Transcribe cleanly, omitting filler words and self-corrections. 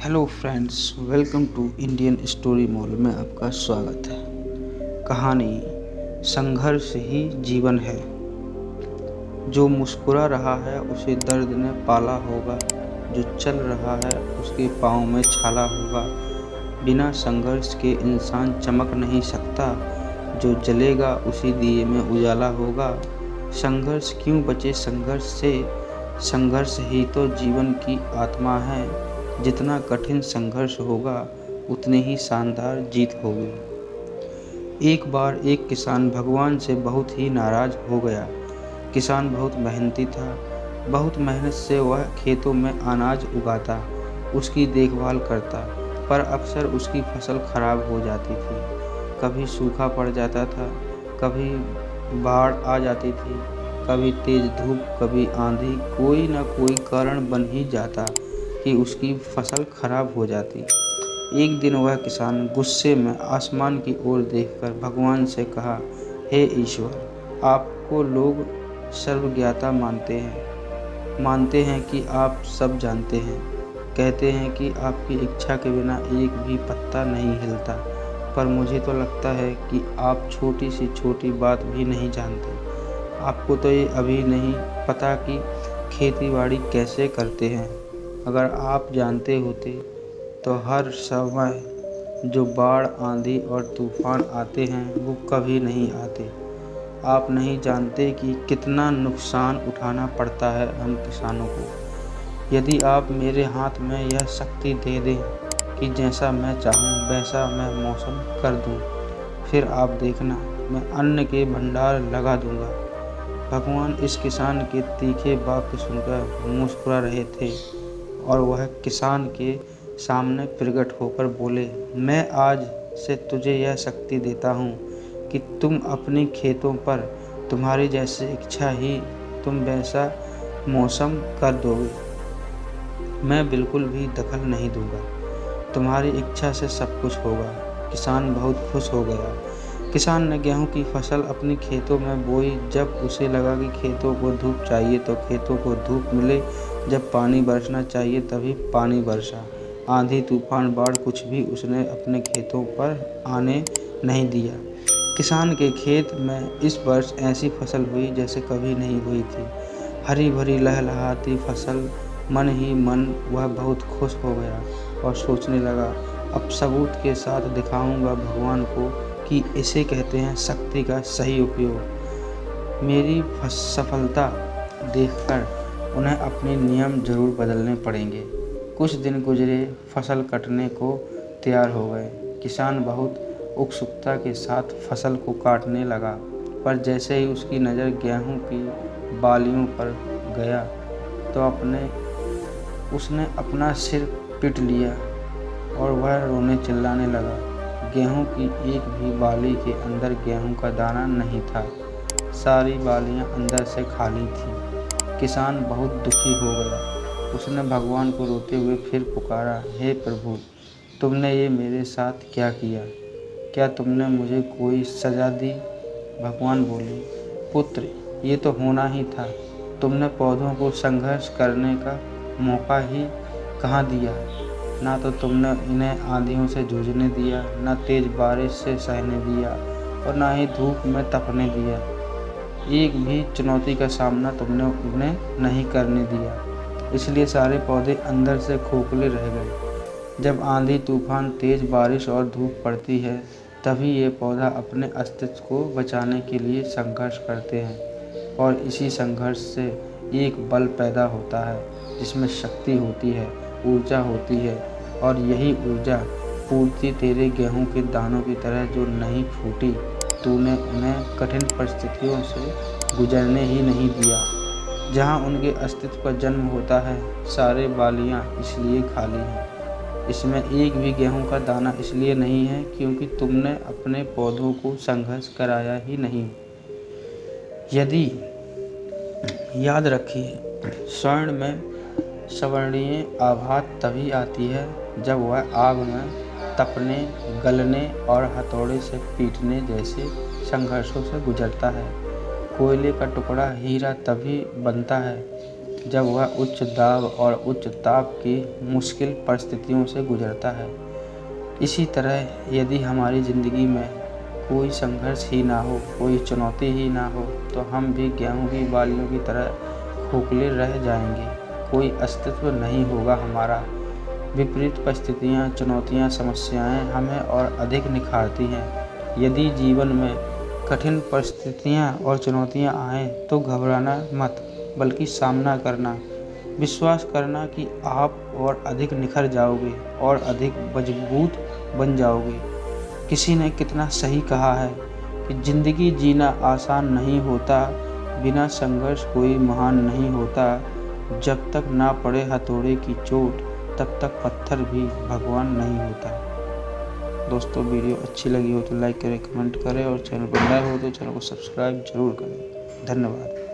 Hello friends, welcome to Indian story mall में आपका स्वागत है। कहानी संघर्ष ही जीवन है। जो मुस्कुरा रहा है उसे दर्द ने पाला होगा, जो चल रहा है उसके पाँव में छाला होगा। बिना संघर्ष के इंसान चमक नहीं सकता, जो जलेगा उसी दिए में उजाला होगा। संघर्ष क्यों बचे संघर्ष से, संघर्ष ही तो जीवन की आत्मा है। जितना कठिन संघर्ष होगा उतनी ही शानदार जीत होगी। एक बार एक किसान भगवान से बहुत ही नाराज हो गया। किसान बहुत मेहनती था। बहुत मेहनत से वह खेतों में अनाज उगाता, उसकी देखभाल करता, पर अक्सर उसकी फसल खराब हो जाती थी। कभी सूखा पड़ जाता था, कभी बाढ़ आ जाती थी, कभी तेज धूप, कभी आंधी। कोई न कोई कारण बन ही जाता कि उसकी फसल खराब हो जाती। एक दिन वह किसान गुस्से में आसमान की ओर देखकर भगवान से कहा, हे ईश्वर, आपको लोग सर्वज्ञाता मानते हैं कि आप सब जानते हैं। कहते हैं कि आपकी इच्छा के बिना एक भी पत्ता नहीं हिलता, पर मुझे तो लगता है कि आप छोटी से छोटी बात भी नहीं जानते। आपको तो ये अभी नहीं पता कि खेतीबाड़ी कैसे करते हैं। अगर आप जानते होते तो हर समय जो बाढ़, आंधी और तूफान आते हैं वो कभी नहीं आते। आप नहीं जानते कि कितना नुकसान उठाना पड़ता है हम किसानों को। यदि आप मेरे हाथ में यह शक्ति दे दें कि जैसा मैं चाहूँ वैसा मैं मौसम कर दूँ, फिर आप देखना मैं अन्न के भंडार लगा दूँगा। भगवान इस किसान के तीखे वाक्य सुनकर मुस्कुरा रहे थे और वह किसान के सामने प्रकट होकर बोले, मैं आज से तुझे यह शक्ति देता हूँ कि तुम अपने खेतों पर तुम्हारी जैसी इच्छा ही तुम वैसा मौसम कर दोगे। मैं बिल्कुल भी दखल नहीं दूंगा, तुम्हारी इच्छा से सब कुछ होगा। किसान बहुत खुश हो गया। किसान ने गेहूं की फसल अपने खेतों में बोई। जब उसे लगा कि खेतों को धूप चाहिए तो खेतों को धूप मिले, जब पानी बरसना चाहिए तभी पानी बरसा। आंधी, तूफान, बाढ़ कुछ भी उसने अपने खेतों पर आने नहीं दिया। किसान के खेत में इस वर्ष ऐसी फसल हुई जैसे कभी नहीं हुई थी। हरी भरी लहलहाती फसल। मन ही मन वह बहुत खुश हो गया और सोचने लगा, अब सबूत के साथ दिखाऊंगा भगवान को कि इसे कहते हैं शक्ति का सही उपयोग। मेरी सफलता देखकर उन्हें अपने नियम जरूर बदलने पड़ेंगे। कुछ दिन गुजरे, फसल कटने को तैयार हो गए। किसान बहुत उत्सुकता के साथ फसल को काटने लगा, पर जैसे ही उसकी नज़र गेहूं की बालियों पर गया तो उसने अपना सिर पीट लिया और वह रोने चिल्लाने लगा। गेहूं की एक भी बाली के अंदर गेहूं का दाना नहीं था। सारी बालियां अंदर से खाली थीं। किसान बहुत दुखी हो गया। उसने भगवान को रोते हुए फिर पुकारा, हे प्रभु, तुमने ये मेरे साथ क्या किया? क्या तुमने मुझे कोई सज़ा दी? भगवान बोले, पुत्र, ये तो होना ही था। तुमने पौधों को संघर्ष करने का मौका ही कहाँ दिया। ना तो तुमने इन्हें आंधियों से जूझने दिया, ना तेज बारिश से सहने दिया और ना ही धूप में तपने दिया। एक भी चुनौती का सामना तुमने उन्हें नहीं करने दिया। इसलिए सारे पौधे अंदर से खोखले रह गए। जब आंधी, तूफान, तेज बारिश और धूप पड़ती है तभी ये पौधा अपने अस्तित्व को बचाने के लिए संघर्ष करते हैं, और इसी संघर्ष से एक बल पैदा होता है जिसमें शक्ति होती है, ऊर्जा होती है, और यही ऊर्जा पूर्ति तेरे गेहूं के दानों की तरह जो नहीं फूटी। तूने उन्हें कठिन परिस्थितियों से गुजरने ही नहीं दिया। जहां उनके अस्तित्व का जन्म होता है, सारे बालियां इसलिए खाली हैं। इसमें एक भी गेहूं का दाना इसलिए नहीं है क्योंकि तुमने अपने पौधों को संघर्ष कराया ही नहीं। यदि याद रखिए, स्वर्ण में स्वर्णीय आभा तभी आती है जब वह आग में तपने, गलने और हथौड़े से पीटने जैसे संघर्षों से गुजरता है। कोयले का टुकड़ा हीरा तभी बनता है जब वह उच्च दाब और उच्च ताप की मुश्किल परिस्थितियों से गुजरता है। इसी तरह यदि हमारी ज़िंदगी में कोई संघर्ष ही ना हो, कोई चुनौती ही ना हो, तो हम भी गेहूं की बालियों की तरह खोखले रह जाएंगे। कोई अस्तित्व नहीं होगा हमारा। विपरीत परिस्थितियाँ, चुनौतियाँ, समस्याएं हमें और अधिक निखारती हैं। यदि जीवन में कठिन परिस्थितियाँ और चुनौतियाँ आएँ तो घबराना मत, बल्कि सामना करना। विश्वास करना कि आप और अधिक निखर जाओगे और अधिक मजबूत बन जाओगे। किसी ने कितना सही कहा है कि ज़िंदगी जीना आसान नहीं होता, बिना संघर्ष कोई महान नहीं होता। जब तक ना पड़े हथौड़े की चोट, तब तक पत्थर भी भगवान नहीं होता। दोस्तों, वीडियो अच्छी लगी हो तो लाइक करें, कमेंट करें और चैनल पर नए हो तो चैनल को सब्सक्राइब जरूर करें। धन्यवाद।